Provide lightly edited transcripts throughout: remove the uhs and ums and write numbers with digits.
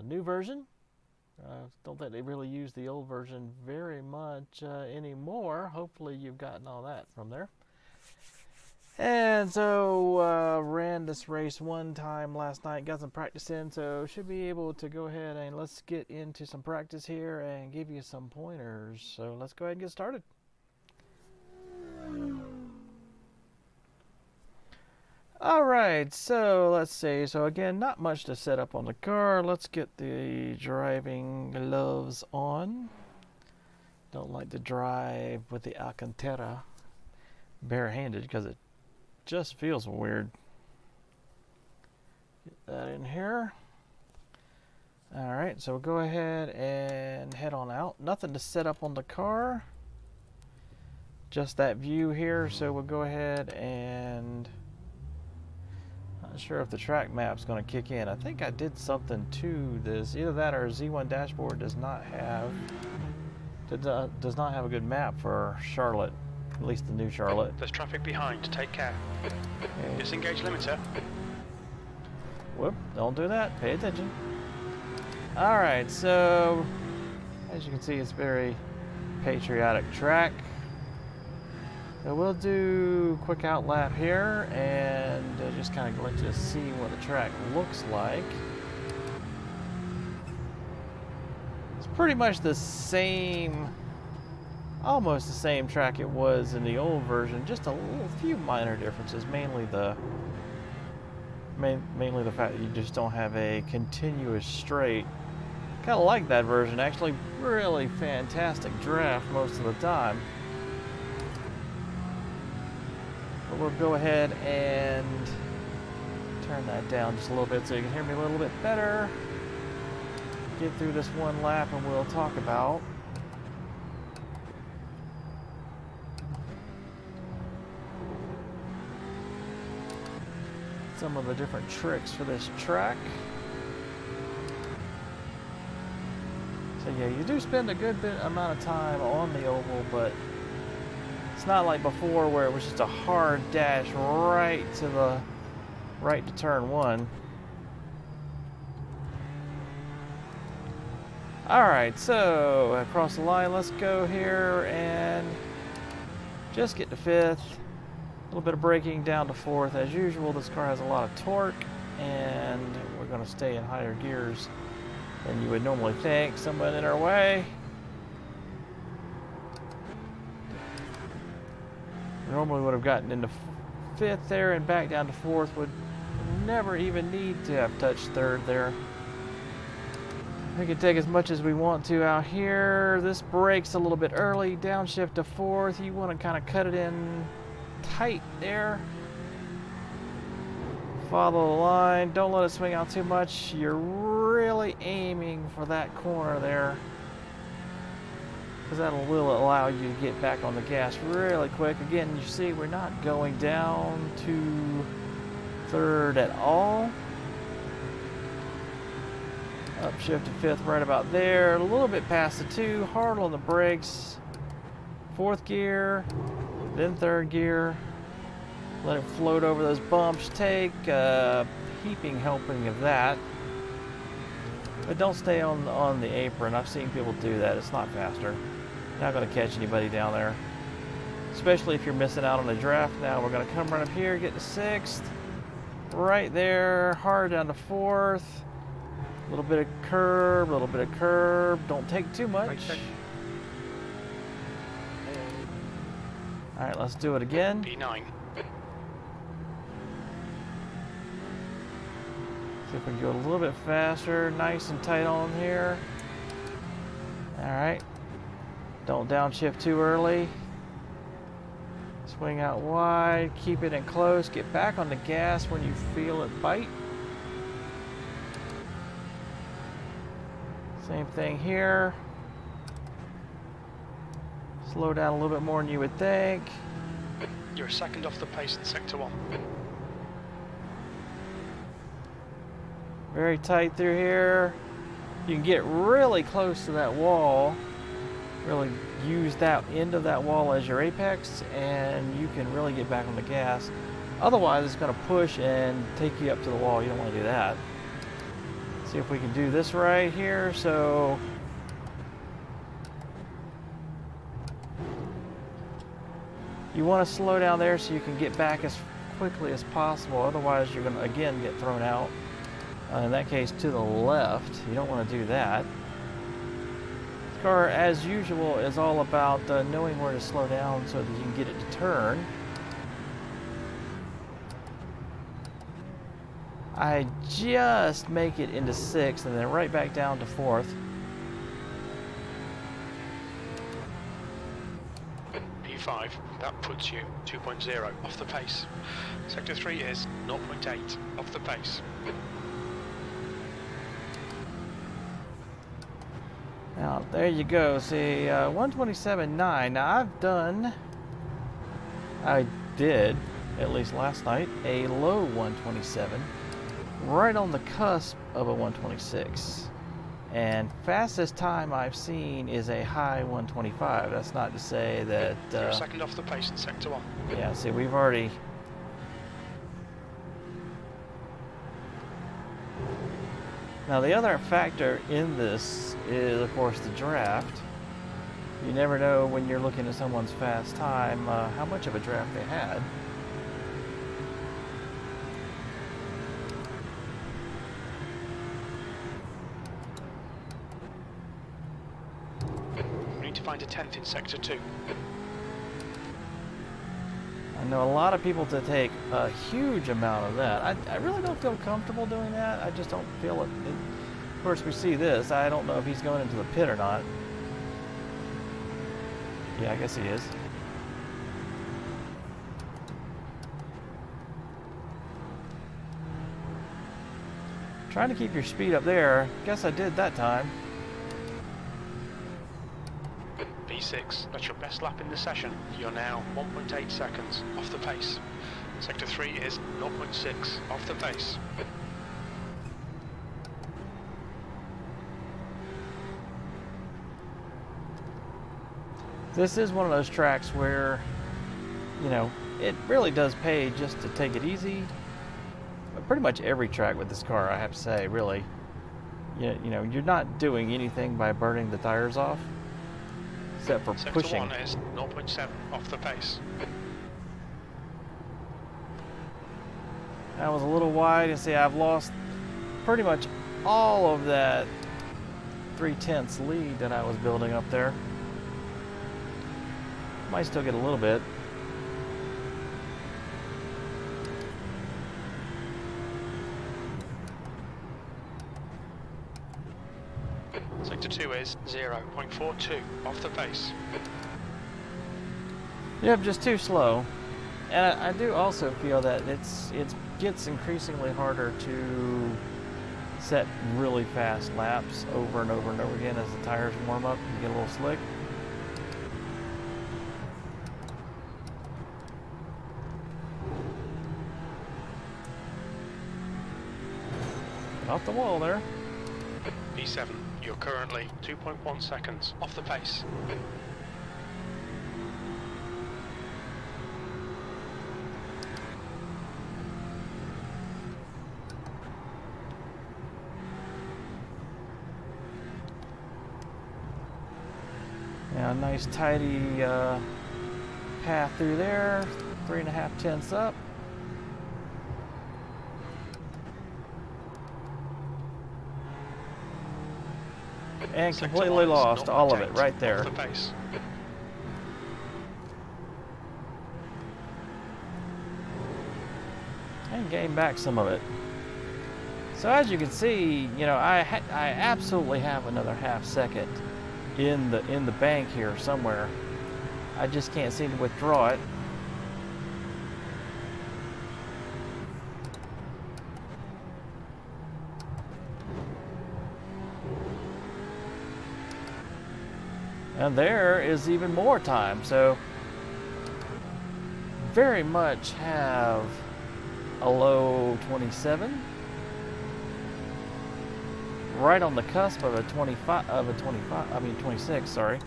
new version. Don't think they really use the old version very much anymore. Hopefully you've gotten all that from there. And so ran this race one time last night, got some practice in, so should be able to go ahead and let's get into some practice here and give you some pointers. So let's go ahead and get started. Alright, so let's see. So again, not much to set up on the car. Let's get the driving gloves on. Don't like to drive with the Alcantara barehanded because it just feels weird. Get that in here. Alright, so we'll go ahead and head on out. Nothing to set up on the car. Just that view here, so we'll go ahead and... Not sure if the track map's going to kick in. I think I did something to this. Either that or Z1 dashboard does not have a good map for Charlotte, at least the new Charlotte. There's traffic behind. Take care. Okay. Disengage limiter. Whoop! Don't do that. Pay attention. All right. So, as you can see, it's very patriotic track. So we'll do a quick out lap here and just kind of let you see what the track looks like. It's pretty much the same, almost the same track it was in the old version, just a few minor differences, mainly the fact that you just don't have a continuous straight. Kind of like that version, actually. Really fantastic draft most of the time. But we'll go ahead and turn that down just a little bit so you can hear me a little bit better. Get through this one lap and we'll talk about some of the different tricks for this track. So yeah, you do spend a good amount of time on the oval, but it's not like before where it was just a hard dash right to turn one. Alright, so across the line, let's go here and just get to fifth. A little bit of braking down to fourth. As usual, this car has a lot of torque and we're going to stay in higher gears than you would normally think. Someone in our way. Normally would have gotten into fifth there and back down to fourth. Would never even need to have touched third there. We can take as much as we want to out here. This brakes a little bit early. Downshift to fourth. You want to kind of cut it in tight there. Follow the line. Don't let it swing out too much. You're really aiming for that corner there, because that will allow you to get back on the gas really quick. Again, you see we're not going down to third at all. Upshift to fifth right about there. A little bit past the two. Hard on the brakes. Fourth gear, then third gear. Let it float over those bumps. Take a heaping helping of that. But don't stay on the apron. I've seen people do that. It's not faster. Not going to catch anybody down there, especially if you're missing out on the draft. Now we're going to come right up here, get to sixth, right there, hard down to fourth, a little bit of curb, don't take too much. All right, let's do it again. P9. See if we can go a little bit faster, nice and tight on here. All right. Don't downshift too early. Swing out wide, keep it in close, get back on the gas when you feel it bite. Same thing here. Slow down a little bit more than you would think. You're a second off the pace in sector 1. Very tight through here. You can get really close to that wall. Really use that end of that wall as your apex, and you can really get back on the gas. Otherwise, it's going to push and take you up to the wall. You don't want to do that. See if we can do this right here. So you want to slow down there so you can get back as quickly as possible. Otherwise, you're going to again get thrown out. In that case, to the left. You don't want to do that. This car, as usual, is all about knowing where to slow down so that you can get it to turn. I just make it into 6th and then right back down to 4th. P5, that puts you 2.0 off the pace. Sector 3 is 0.8 off the pace. Now, there you go. See, 127.9. Now, I did, at least last night, a low 127, right on the cusp of a 126. And fastest time I've seen is a high 125. That's not to say that... You're a second off the pace in Sector 1. Yeah, see, we've already... Now, the other factor in this is, of course, the draft. You never know when you're looking at someone's fast time how much of a draft they had. We need to find a 10th in Sector 2. I know a lot of people to take a huge amount of that. I really don't feel comfortable doing that. I just don't feel it. Of course, we see this. I don't know if he's going into the pit or not. Yeah, I guess he is. Trying to keep your speed up there. Guess I did that time. P6, that's your best lap in the session. You're now 1.8 seconds off the pace. Sector 3 is 0.6 off the pace. This is one of those tracks where, you know, it really does pay just to take it easy. But pretty much every track with this car, I have to say, really, you know, you're not doing anything by burning the tires off, except for Sector pushing. 1 is 0.7 off the pace. That was a little wide, and see, I've lost pretty much all of that 3/10 lead that I was building up there. Might still get a little bit. Sector 2 is 0.42 off the pace. Yep, just too slow. And I do also feel that it gets increasingly harder to set really fast laps over and over and over again as the tires warm up and get a little slick. Off the wall there. P7, you're currently 2.1 seconds off the pace. Yeah, nice tidy path through there. 3.5 tenths up. And Sector completely 1 is lost all of it 0.8 right there. off the pace. And gain back some of it. So as you can see, you know, I absolutely have another half second in the bank here somewhere. I just can't seem to withdraw it. And there is even more time. So very much have a low 27. Right on the cusp of a 26, sorry.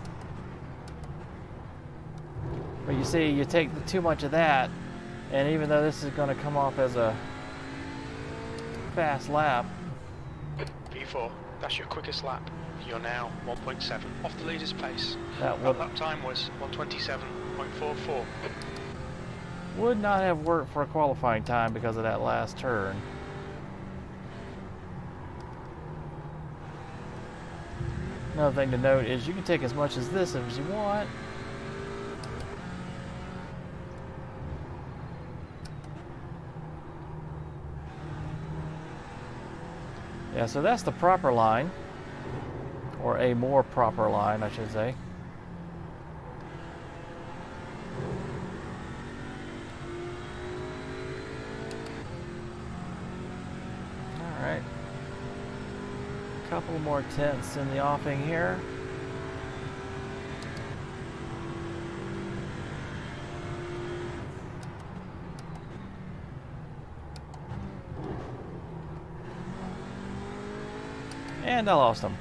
But you see, you take too much of that, and even though this is going to come off as a fast lap, P4. That's your quickest lap. You're now 1.7 off the leader's pace. That That lap time was 1:27.44. would not have worked for a qualifying time because of that last turn. Another thing to note is you can take as much as this as you want. Yeah, so that's the proper line, or a more proper line, I should say. All right. Couple more tenths in the offing here. And I lost them.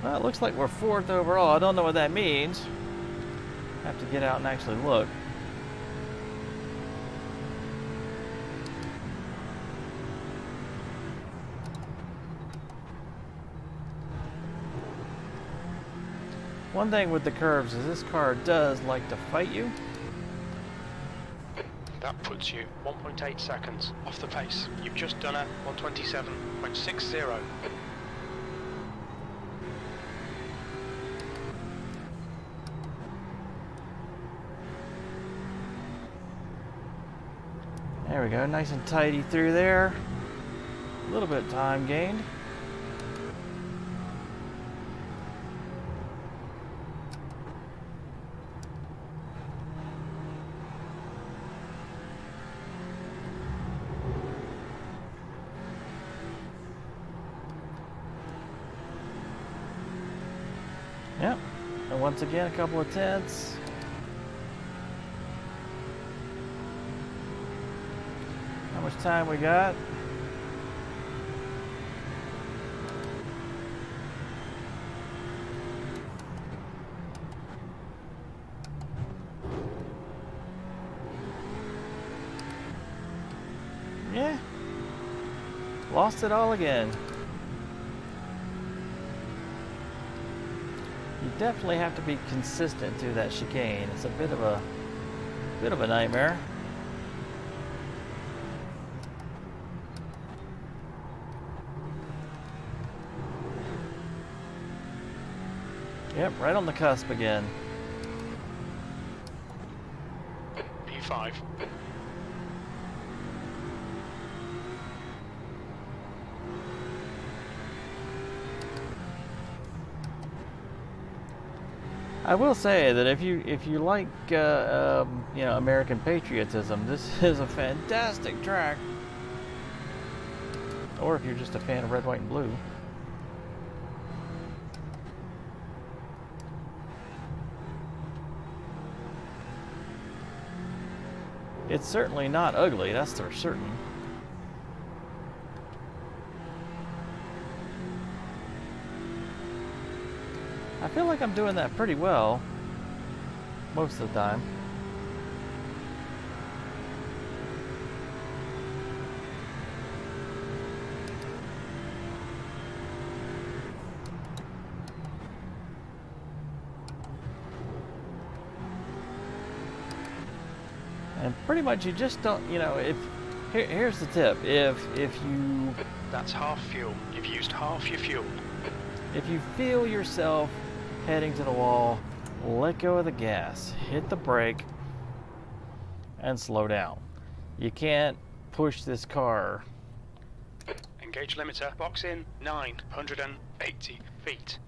Well, it looks like we're 4th overall. I don't know what that means. Have to get out and actually look. One thing with the curves is this car does like to fight you. That puts you 1.8 seconds off the pace. You've just done a 1:27.60. There we go, nice and tidy through there. A little bit of time gained. Yep, and once again, a couple of tenths. How much time we got? Yeah, lost it all again. You definitely have to be consistent through that chicane. It's a bit of a nightmare. Yep, right on the cusp again. P5. I will say that if you like you know, American patriotism, this is a fantastic track. Or if you're just a fan of red, white, and blue. It's certainly not ugly, that's for certain. I feel like I'm doing that pretty well most of the time. And pretty much you just don't, you know, here's the tip. If you... That's half fuel. You've used half your fuel. If you feel yourself heading to the wall, let go of the gas, hit the brake, and slow down. You can't push this car. Engage limiter. Box in 980 feet.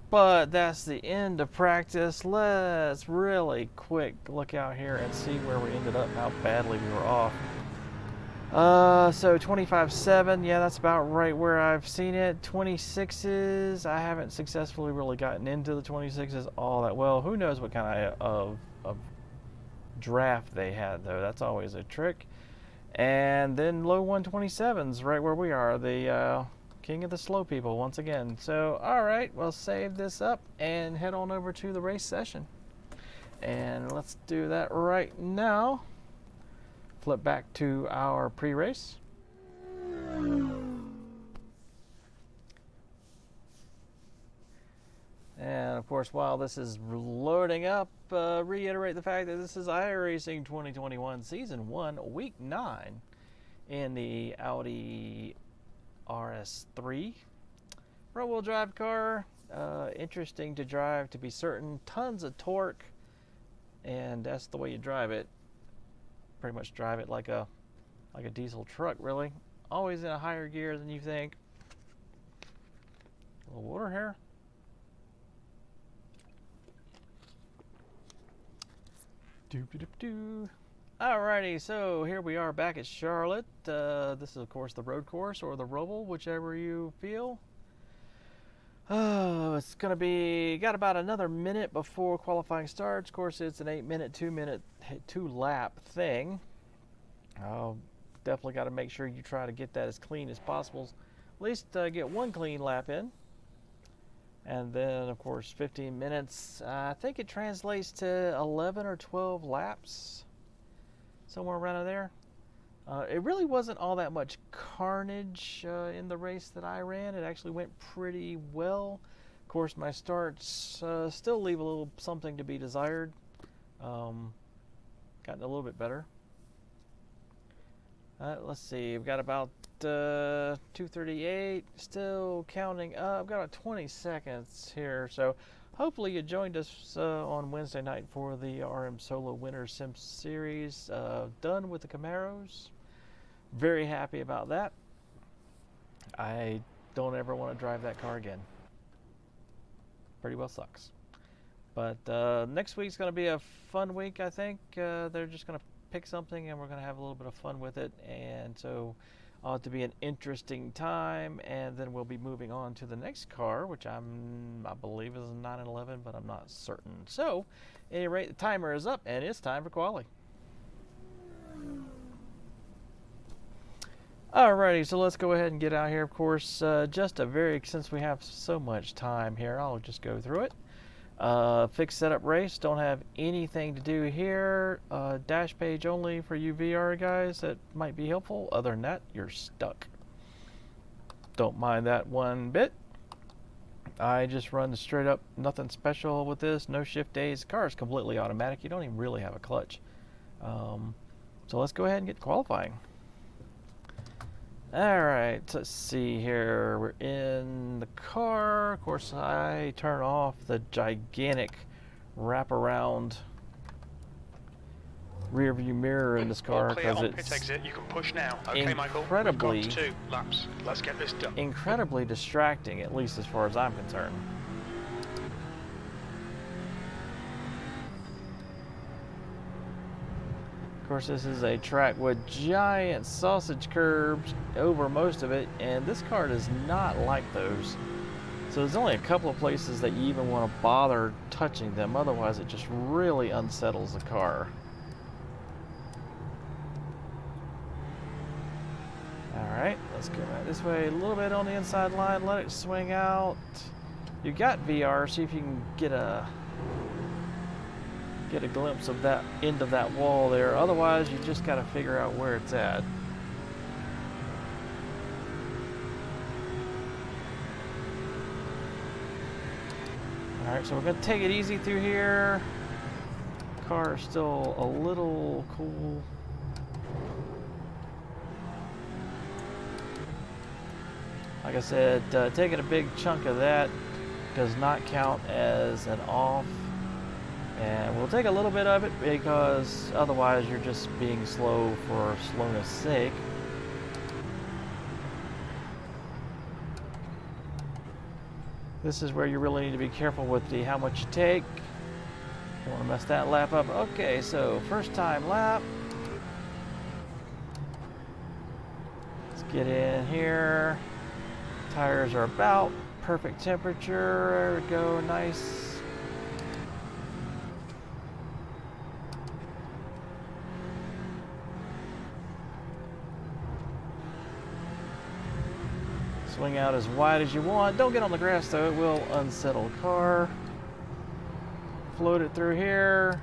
But that's the end of practice. Let's really quick look out here and see where we ended up, how badly we were off. So 25.7, yeah, that's about right where I've seen it. 26s, I haven't successfully really gotten into the 26s all that well. Who knows what kind of draft they had, though. That's always a trick. And then low 127s, right where we are, the king of the slow people once again. So, all right, we'll save this up and head on over to the race session. And let's do that right now. Flip back to our pre-race. course, while this is loading up, reiterate the fact that this is Iracing 2021 Season 1, Week 9 in the Audi RS3. Front-wheel drive car, interesting to drive to be certain, tons of torque, and that's the way you drive it. Pretty much drive it like a diesel truck, really. Always in a higher gear than you think. A little water here. Doop-a-doop-doo. Alrighty, so here we are back at Charlotte. This is, of course, the road course or the rubble, whichever you feel. It's going to be, got about another minute before qualifying starts. Of course, it's an 8-minute, 2-lap thing. Definitely got to make sure you try to get that as clean as possible. At least get one clean lap in. And then, of course, 15 minutes. I think it translates to 11 or 12 laps, somewhere around there. It really wasn't all that much carnage in the race that I ran. It actually went pretty well. Of course, my starts still leave a little something to be desired. Gotten a little bit better. Let's see, we've got about 2:38, still counting up. I've got about 20 seconds here, so hopefully you joined us on Wednesday night for the RM Solo Winter Sim Series. Done with the Camaros. Very happy about that. I don't ever want to drive that car again. Pretty well sucks. But next week's going to be a fun week, I think. They're just going to pick something and we're going to have a little bit of fun with it, and so ought to be an interesting time. And then we'll be moving on to the next car, which I believe is a 911, but I'm not certain. So at any rate, the timer is up and it's time for quali. Alrighty, so let's go ahead and get out here. Of course, since we have so much time here, I'll just go through it. Fixed setup race, don't have anything to do here. Dash page only for you VR guys, that might be helpful. Other than that, you're stuck. Don't mind that one bit. I just run straight up, nothing special with this, no shift A's. The car is completely automatic, you don't even really have a clutch. So let's go ahead and get qualifying. Alright, let's see here. We're in the car. Of course, I turn off the gigantic wraparound rear view mirror in this car because it's exit. You can push now. Okay, incredibly, Michael, 2 laps. Let's get this done. Incredibly distracting, at least as far as I'm concerned. Of course, this is a track with giant sausage curbs over most of it, and this car does not like those. So there's only a couple of places that you even want to bother touching them, otherwise it just really unsettles the car. Alright, let's go right this way, a little bit on the inside line, let it swing out. You got VR, see if you can get a glimpse of that end of that wall there. Otherwise, you just got to figure out where it's at. Alright, so we're going to take it easy through here. Car is still a little cool. Like I said, taking a big chunk of that does not count as an off. And we'll take a little bit of it because otherwise you're just being slow for slowness sake. This is where you really need to be careful with how much you take. Don't want to mess that lap up. Okay, so first time lap. Let's get in here. Tires are about perfect temperature. There we go, nice. Swing out as wide as you want. Don't get on the grass though, it will unsettle the car. Float it through here.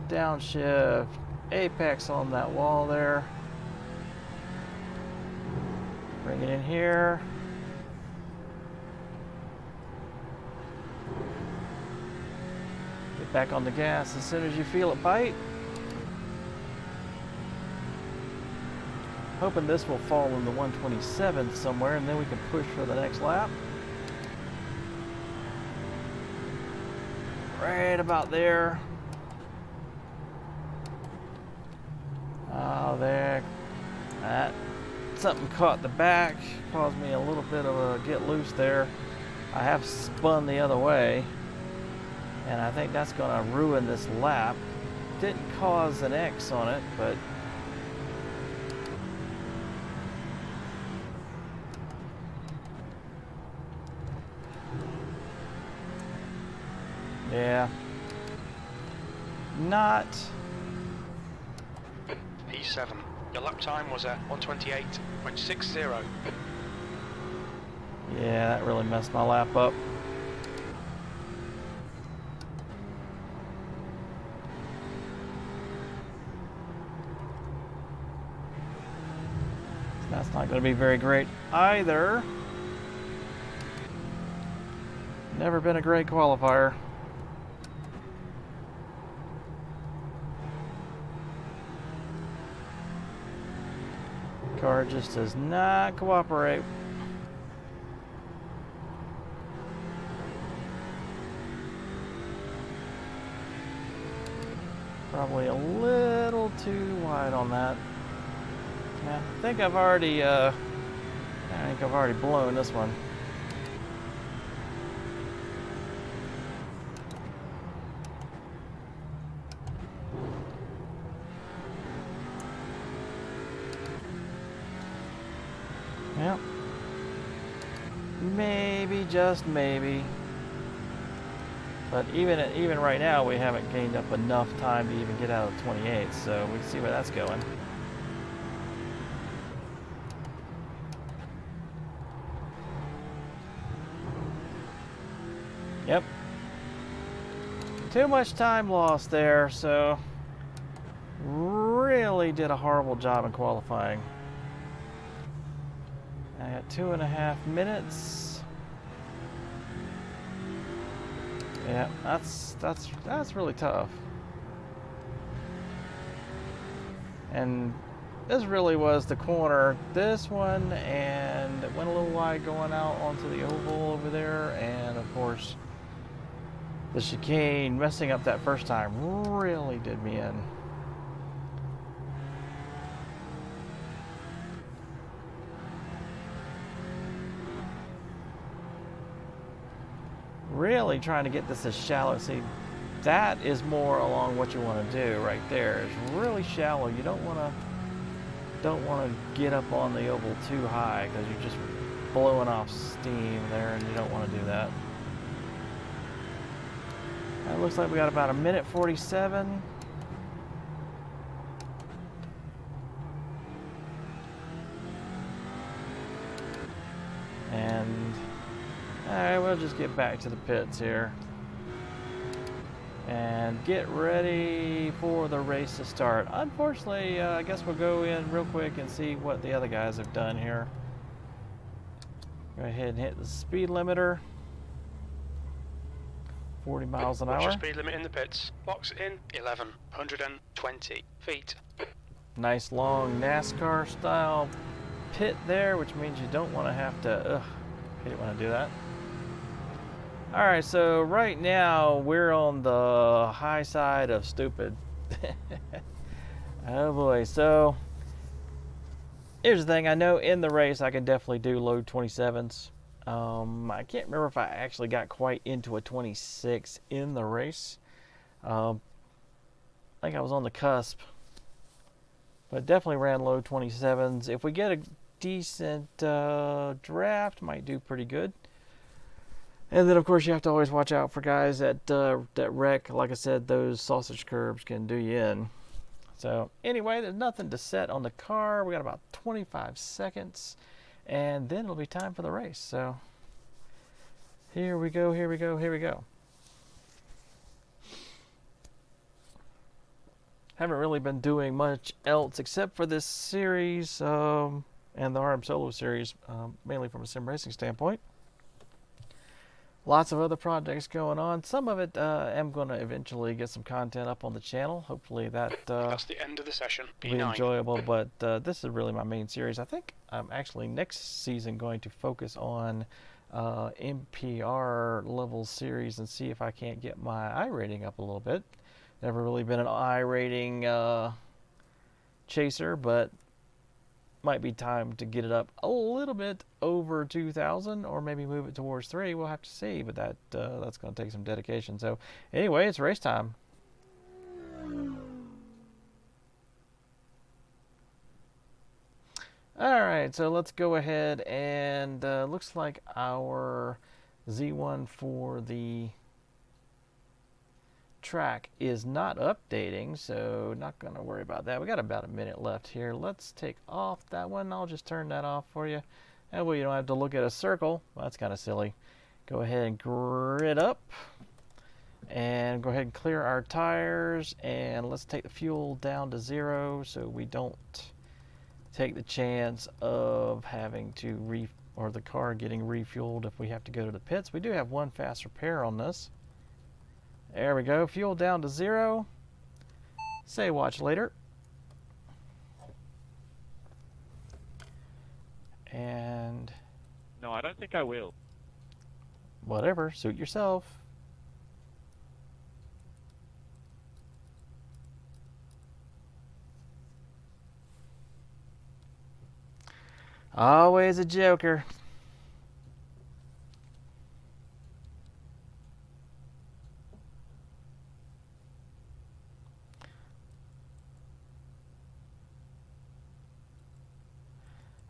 Downshift. Apex on that wall there. Bring it in here. Back on the gas as soon as you feel it bite. Hoping this will fall in the 127th somewhere, and then we can push for the next lap. Right about there. Oh, there. Something caught the back, caused me a little bit of a get loose there. I have spun the other way, and I think that's going to ruin this lap. Didn't cause an X on it, but yeah, not. P7. Your lap time was at 128.60. Yeah, that really messed my lap up. That's not going to be very great either. Never been a great qualifier. Car just does not cooperate. Probably a little too wide on that. Yeah, I think I've already blown this one. Well, maybe, just maybe. But even right now, we haven't gained up enough time to even get out of 28, so we can see where that's going. Yep. Too much time lost there, so really did a horrible job in qualifying. I got 2.5 minutes. Yeah, that's really tough. And this really was the corner, this one, and it went a little wide going out onto the oval over there, and of course the chicane messing up that first time really did me in. Really trying to get this as shallow. See, that is more along what you want to do right there. It's really shallow. You don't want to get up on the oval too high because you're just blowing off steam there, and you don't want to do that. It looks like we got about 1:47. And alright, we'll just get back to the pits here and get ready for the race to start. Unfortunately, I guess we'll go in real quick and see what the other guys have done here. Go ahead and hit the speed limiter. 40 miles an hour. What's your speed limit in the pits? Box in 1,120 feet. Nice long NASCAR style pit there, which means you don't want to have to, you don't want to do that. Alright, so right now we're on the high side of stupid. Oh boy, so here's the thing. I know in the race I can definitely do low 27s. I can't remember if I actually got quite into a 26 in the race. I think I was on the cusp, but definitely ran low 27s. If we get a decent draft, might do pretty good. And then of course you have to always watch out for guys that wreck. Like I said, those sausage curbs can do you in. So anyway, there's nothing to set on the car. We got about 25 seconds. And then it'll be time for the race. So here we go, here we go, here we go. Haven't really been doing much else except for this series and the RM Solo series, mainly from a sim racing standpoint. Lots of other projects going on. Some of it I'm going to eventually get some content up on the channel. Hopefully that That's the end of the session. will be B9. enjoyable. But this is really my main series. I think I'm actually next season going to focus on NPR level series and see if I can't get my I rating up a little bit. Never really been an I rating chaser, but might be time to get it up a little bit over 2,000, or maybe move it towards 3. We'll have to see, but that's going to take some dedication. So anyway, it's race time. All right, so let's go ahead and looks like our Z1 for the track is not updating, so not going to worry about that. We got about a minute left here. Let's take off that one. I'll just turn that off for you. That way you don't have to look at a circle. Well, that's kind of silly. Go ahead and grid up and go ahead and clear our tires, and let's take the fuel down to 0 so we don't take the chance of having to or the car getting refueled if we have to go to the pits. We do have one fast repair on this. There we go. Fuel down to 0. Say watch later. And No, I don't think I will. whatever, suit yourself. Always a joker.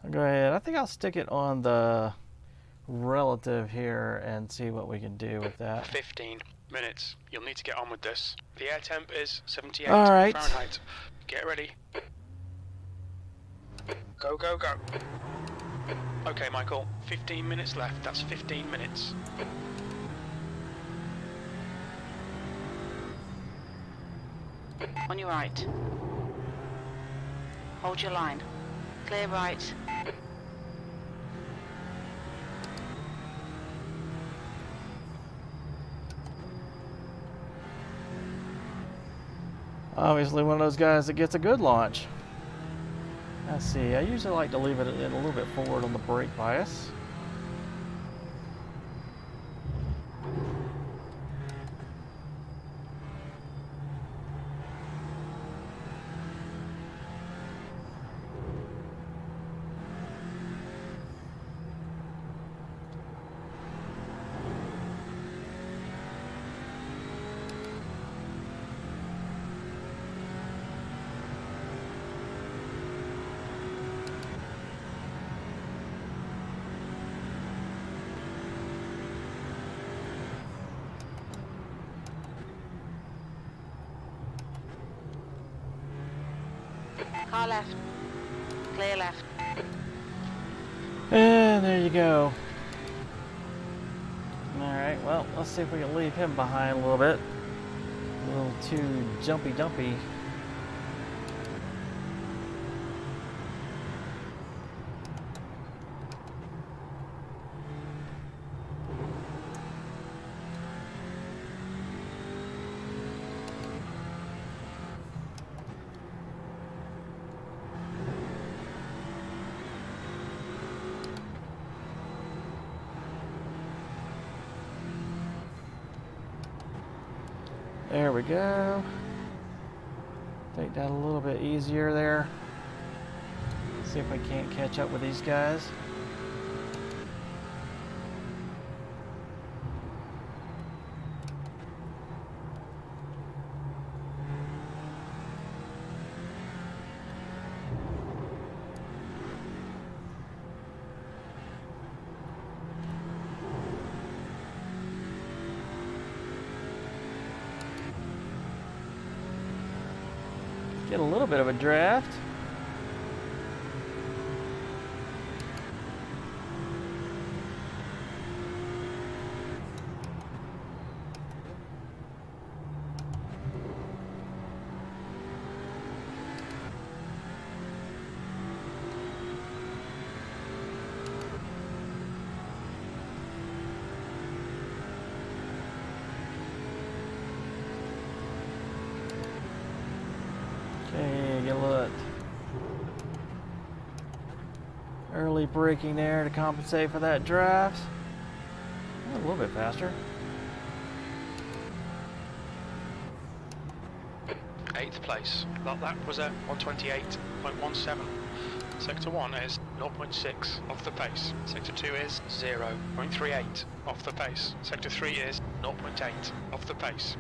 Go ahead. I think I'll stick it on the relative here and see what we can do with that. 15 minutes. You'll need to get on with this. The air temp is 78 All right. Fahrenheit. Get ready. Go, go, go. Okay, Michael. 15 minutes left. That's 15 minutes. On your right. Hold your line. Clear right. Obviously one of those guys that gets a good launch. Let's see, I usually like to leave it in a little bit forward on the brake bias. Car left. Clear left. And there you go. Alright, well, let's see if we can leave him behind a little bit. A little too jumpy dumpy. There we go. Take that a little bit easier there. See if we can't catch up with these guys. Get a little bit of a draft. Early braking there to compensate for that draft. A little bit faster. 8th place. That lap was at 128.17. Sector 1 is 0.6 off the pace. Sector 2 is 0.38 off the pace. Sector 3 is 0.8 off the pace.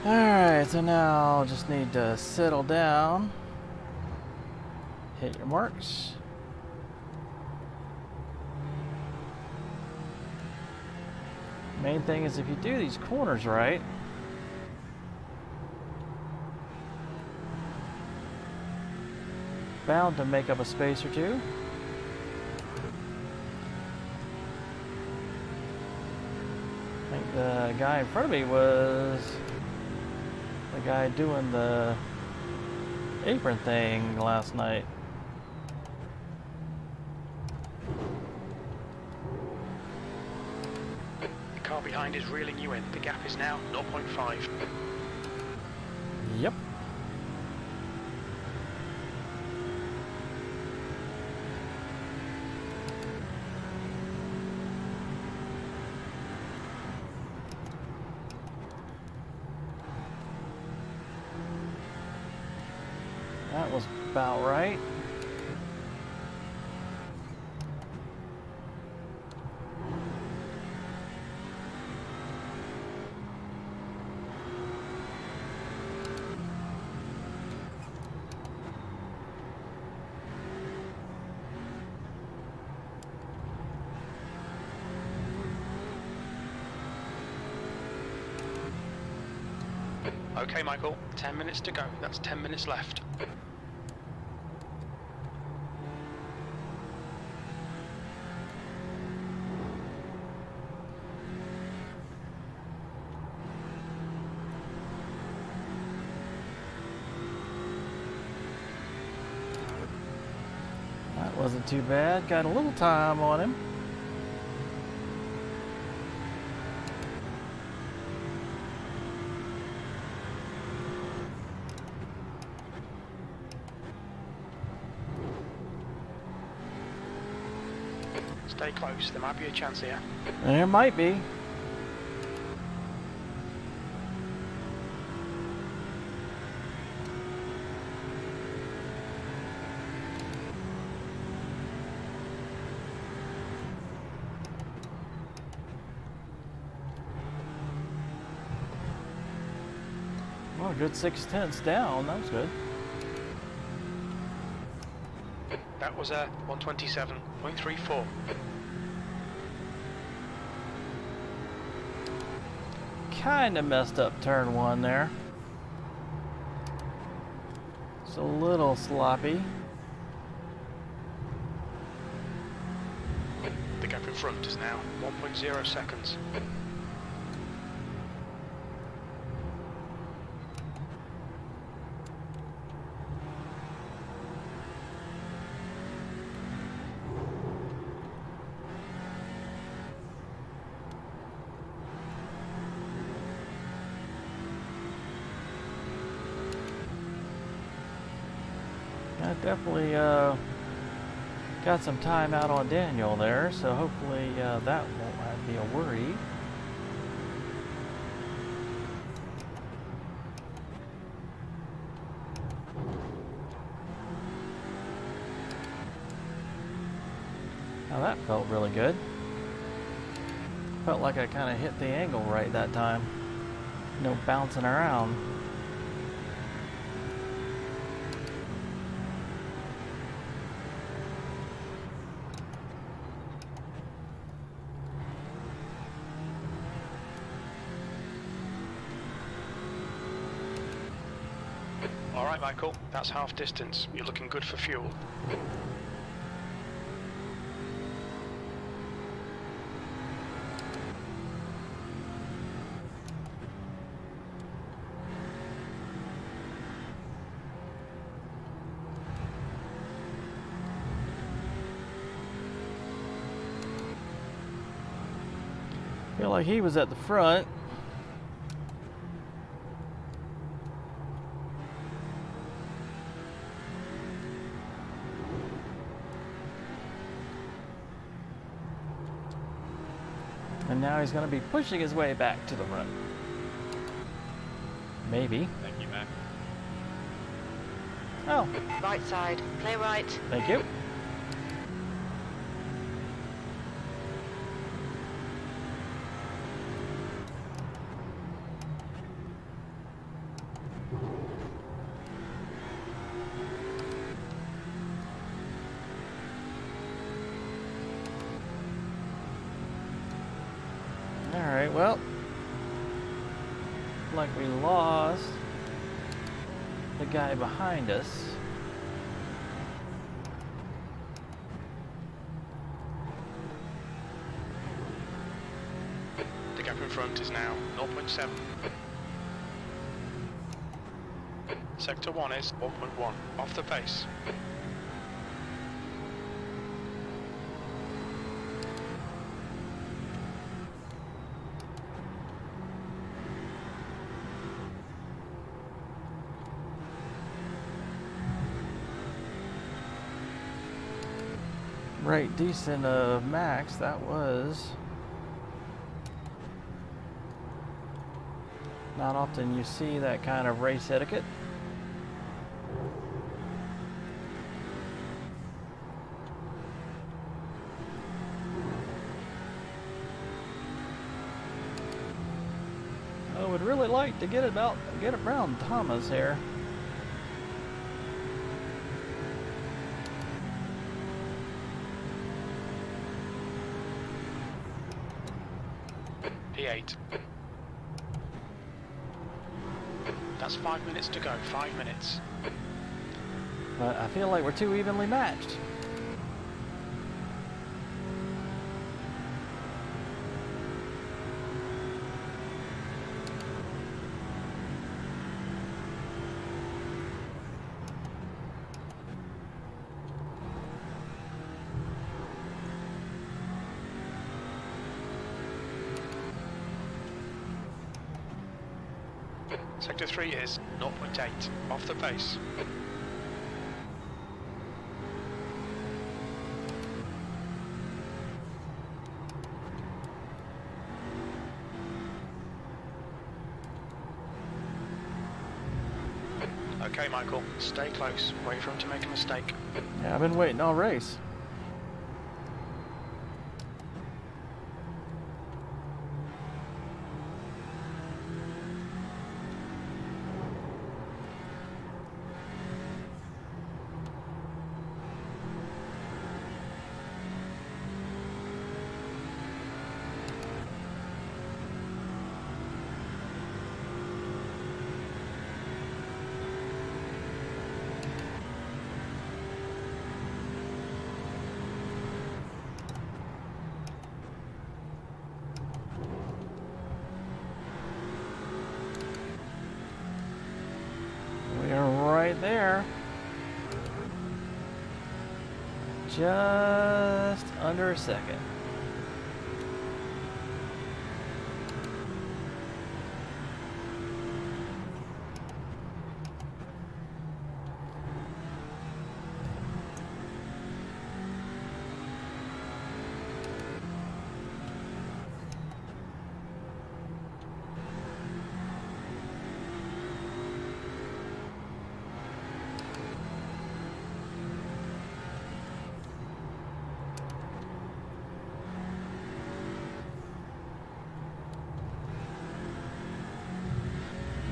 Alright, so now just need to settle down. Hit your marks. Main thing is if you do these corners right, bound to make up a space or two. I think the guy in front of me was the guy doing the apron thing last night. The car behind is reeling you in. The gap is now 0.5. Yep. That was about right. Okay, Michael, 10 minutes to go. That's 10 minutes left. That wasn't too bad. Got a little time on him. Stay close, there might be a chance here. There might be. Well, a good 6/10 down. That was good. That was a 127.34. Kind of messed up turn one there. It's a little sloppy. The gap in front is now 1.0 seconds. I definitely got some time out on Daniel there, so hopefully that won't be a worry. Now that felt really good. Felt like I kind of hit the angle right that time. No bouncing around. Alright, Michael, that's half distance. You're looking good for fuel. Feel like he was at the front. And now he's going to be pushing his way back to the front. Maybe. Thank you, Mac. Oh, Right side. Clear right. thank you. Alright, well, like we lost the guy behind us. The gap in front is now 0.7. Sector 1 is 1.1, off the pace. Right, decent of Max, that was. Not often you see that kind of race etiquette. I would really like to get around Thomas here. P8. That's 5 minutes to go, 5 minutes. But I feel like we're too evenly matched. Sector 3 is 0.8, off the pace. Okay, Michael, stay close. Wait for him to make a mistake. Yeah, I've been waiting all race. We are right there. Just under a second.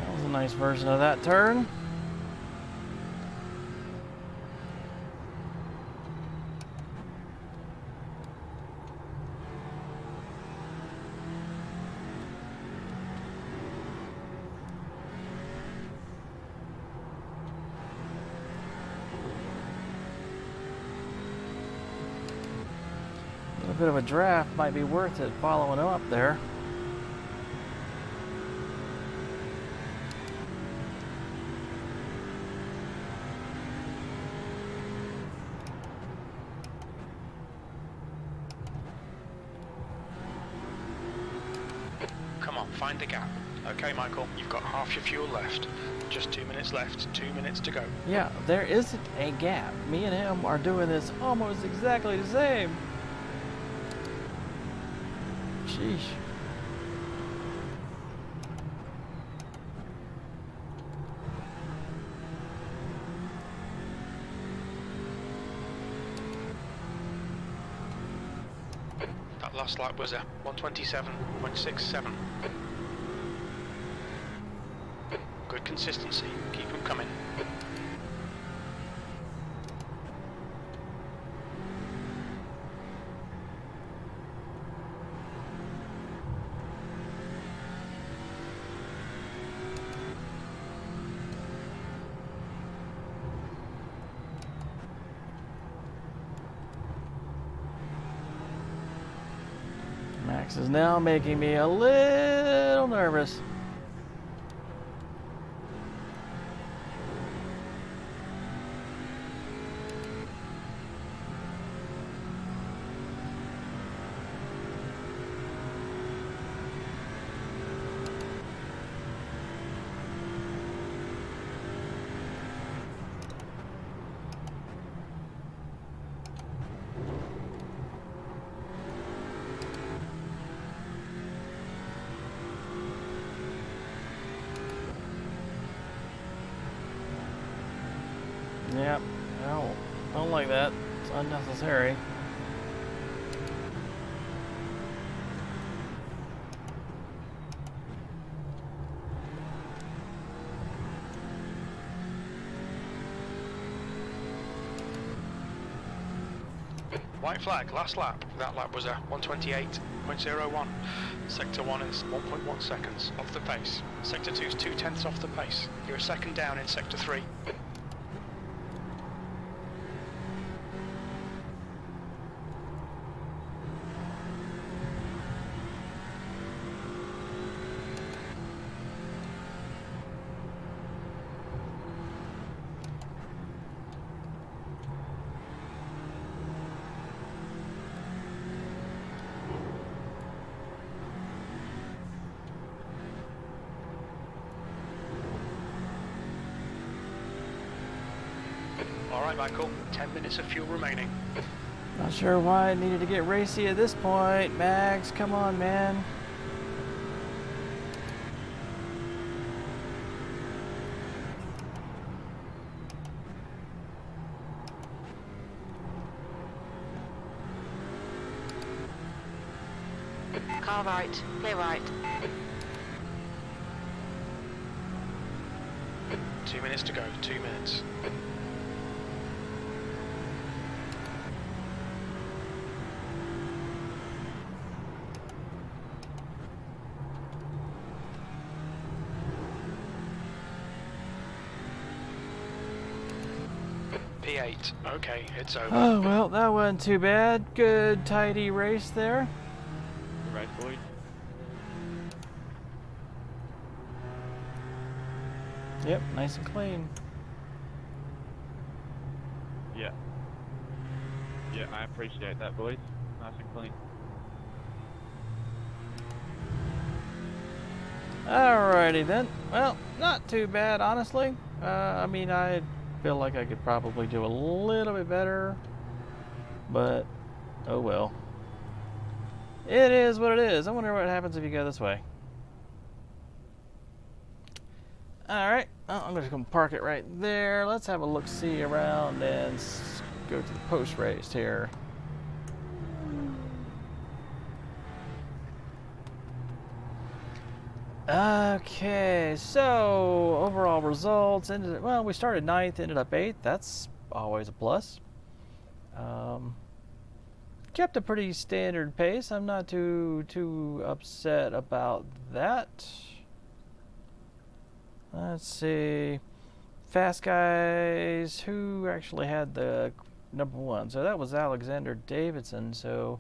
That was a nice version of that turn. A bit of a draft might be worth it following him up there. Come on, find the gap. Okay, Michael, you've got half your fuel left. Just 2 minutes left, 2 minutes to go. Yeah, there isn't a gap. Me and him are doing this almost exactly the same. Sheesh. That last lap was a 127.67. Good consistency. Keep them coming. Max is now making me a little nervous. Yep, no, don't like that. It's unnecessary. White flag, last lap. That lap was a 128.01. Sector 1 is 1.1 seconds off the pace. Sector 2 is 2/10 off the pace. You're a second down in Sector 3. Alright Michael, 10 minutes of fuel remaining. Not sure why I needed to get racy at this point. Max, come on, man. Car right, play right. 2 minutes to go, 2 minutes. P8. Okay, it's over. Oh, well, that wasn't too bad. Good, tidy race there. Good race, boys. Yep, nice and clean. Yeah. Yeah, I appreciate that, boys. Nice and clean. Alrighty then. Well, not too bad, honestly. I mean, I feel like I could probably do a little bit better, but oh well. It is what it is. I wonder what happens if you go this way. Alright, well, I'm just going to park it right there. Let's have a look-see around and go to the post-race here. Okay, so overall results ended. Well, we started 9th, ended up 8th. That's always a plus. Kept a pretty standard pace. I'm not too upset about that. Let's see, fast guys. Who actually had the #1? So that was Alexander Davidson. So,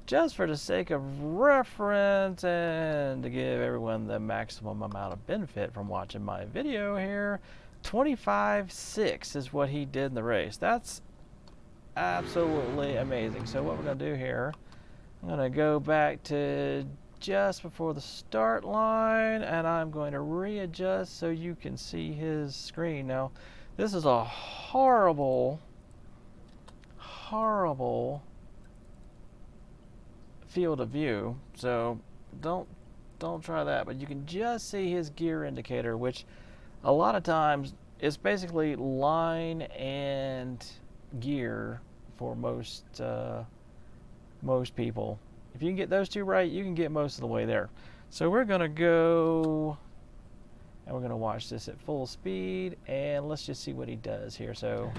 just for the sake of reference and to give everyone the maximum amount of benefit from watching my video here, 25.6 is what he did in the race. That's absolutely amazing. So what we're going to do here, I'm going to go back to just before the start line, and I'm going to readjust so you can see his screen. Now, this is a horrible field of view, so don't try that. But you can just see his gear indicator, which a lot of times is basically line and gear for most people. If you can get those two right, you can get most of the way there. So we're gonna go and we're gonna watch this at full speed, and let's just see what he does here. So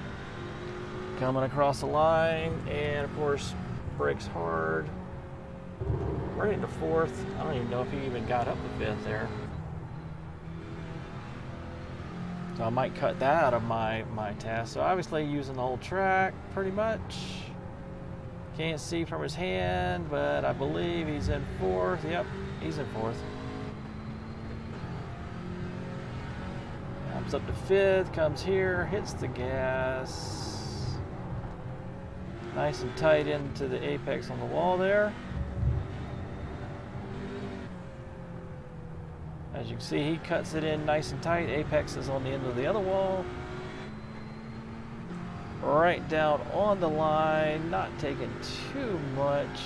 coming across the line, and of course brakes hard. Right into fourth. I don't even know if he even got up to fifth there. So I might cut that out of my task. So obviously using the whole track pretty much. Can't see from his hand, but I believe he's in fourth. Yep, he's in fourth. Comes up to fifth, comes here, hits the gas. Nice and tight into the apex on the wall there. As you can see, he cuts it in nice and tight. Apex is on the end of the other wall. Right down on the line, not taking too much.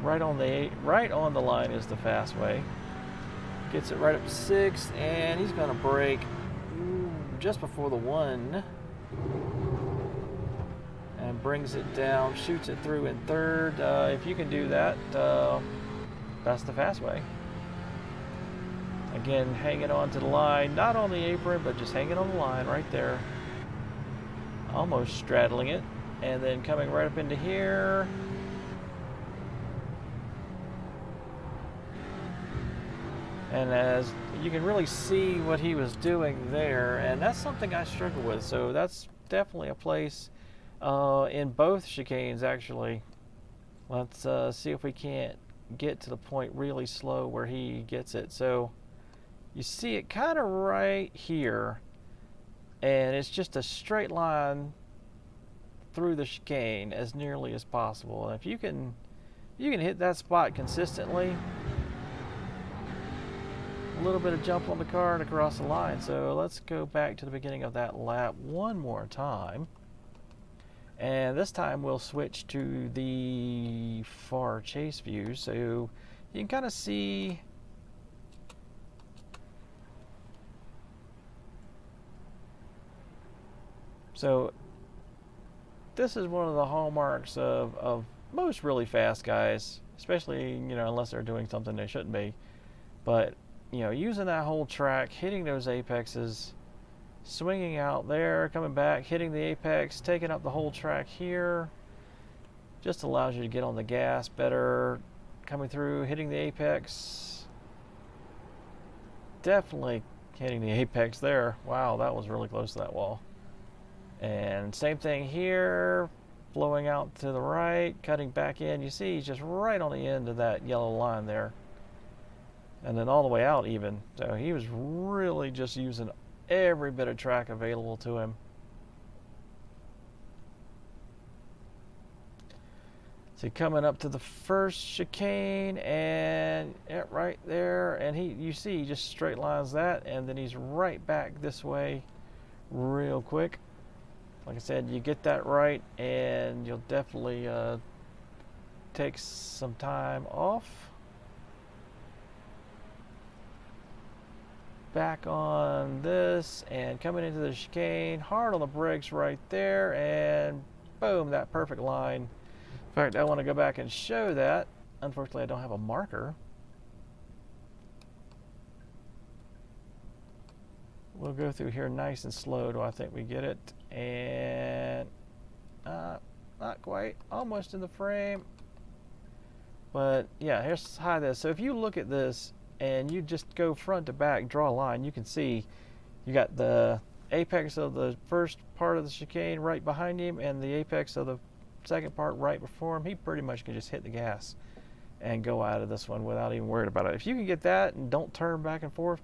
Right on the line is the fast way. Gets it right up to sixth, and he's gonna brake just before the one. And brings it down, shoots it through in third. If you can do that, that's the fast way. Again, hanging on to the line, not on the apron, but just hanging on the line right there. Almost straddling it, and then coming right up into here. And as you can really see what he was doing there, and that's something I struggle with. So that's definitely a place in both chicanes, actually. Let's see if we can't get to the point really slow where he gets it. So you see it kind of right here, and it's just a straight line through the chicane as nearly as possible. And if you can hit that spot consistently, a little bit of jump on the car and across the line. So let's go back to the beginning of that lap one more time. And this time we'll switch to the far chase view, so you can kind of see so this is one of the hallmarks of most really fast guys, especially, you know, unless they're doing something they shouldn't be. But, you know, using that whole track, hitting those apexes, swinging out there, coming back, hitting the apex, taking up the whole track here, just allows you to get on the gas better, coming through, hitting the apex. Definitely hitting the apex there. Wow, that was really close to that wall. And same thing here, flowing out to the right, cutting back in. You see he's just right on the end of that yellow line there. And then all the way out even. So he was really just using every bit of track available to him. So coming up to the first chicane, and right there, and you see he just straight lines that, and then he's right back this way real quick. Like I said, you get that right, and you'll definitely take some time off. Back on this, and coming into the chicane, hard on the brakes right there, and boom, that perfect line. In fact, I want to go back and show that. Unfortunately, I don't have a marker. We'll go through here nice and slow till I think we get it. And not quite, almost in the frame. But yeah, here's how this. So if you look at this and you just go front to back, draw a line, you can see you got the apex of the first part of the chicane right behind him and the apex of the second part right before him. He pretty much can just hit the gas and go out of this one without even worried about it. If you can get that and don't turn back and forth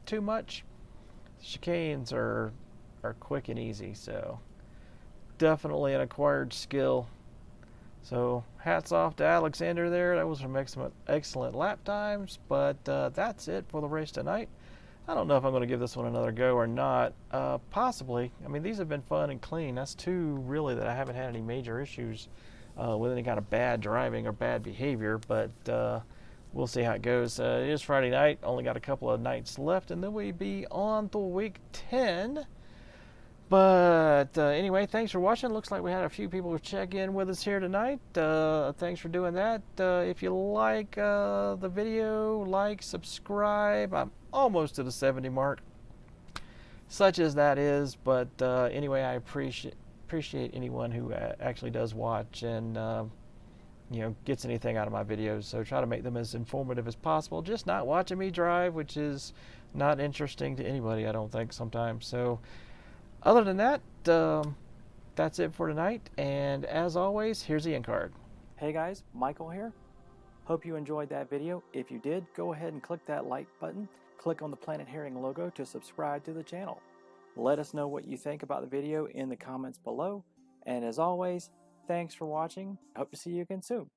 too much, chicanes are quick and easy. So definitely an acquired skill. So hats off to Alexander there. That was some excellent lap times. But that's it for the race tonight. I don't know if I'm going to give this one another go or not. Possibly. I mean, these have been fun and clean. That's two really that I haven't had any major issues with any kind of bad driving or bad behavior, but we'll see how it goes. It is Friday night, only got a couple of nights left, and then we'll be on to week 10. But anyway, thanks for watching. Looks like we had a few people check in with us here tonight. Thanks for doing that. If you like the video, like, subscribe. I'm almost to the 70 mark, such as that is. But anyway, I appreciate anyone who actually does watch and you know, gets anything out of my videos. So try to make them as informative as possible. Just not watching me drive, which is not interesting to anybody, I don't think, sometimes. So other than that, that's it for tonight. And as always, here's the end card. Hey guys, Michael here. Hope you enjoyed that video. If you did, go ahead and click that like button. Click on the Planet Herring logo to subscribe to the channel. Let us know what you think about the video in the comments below. And as always, thanks for watching. Hope to see you again soon.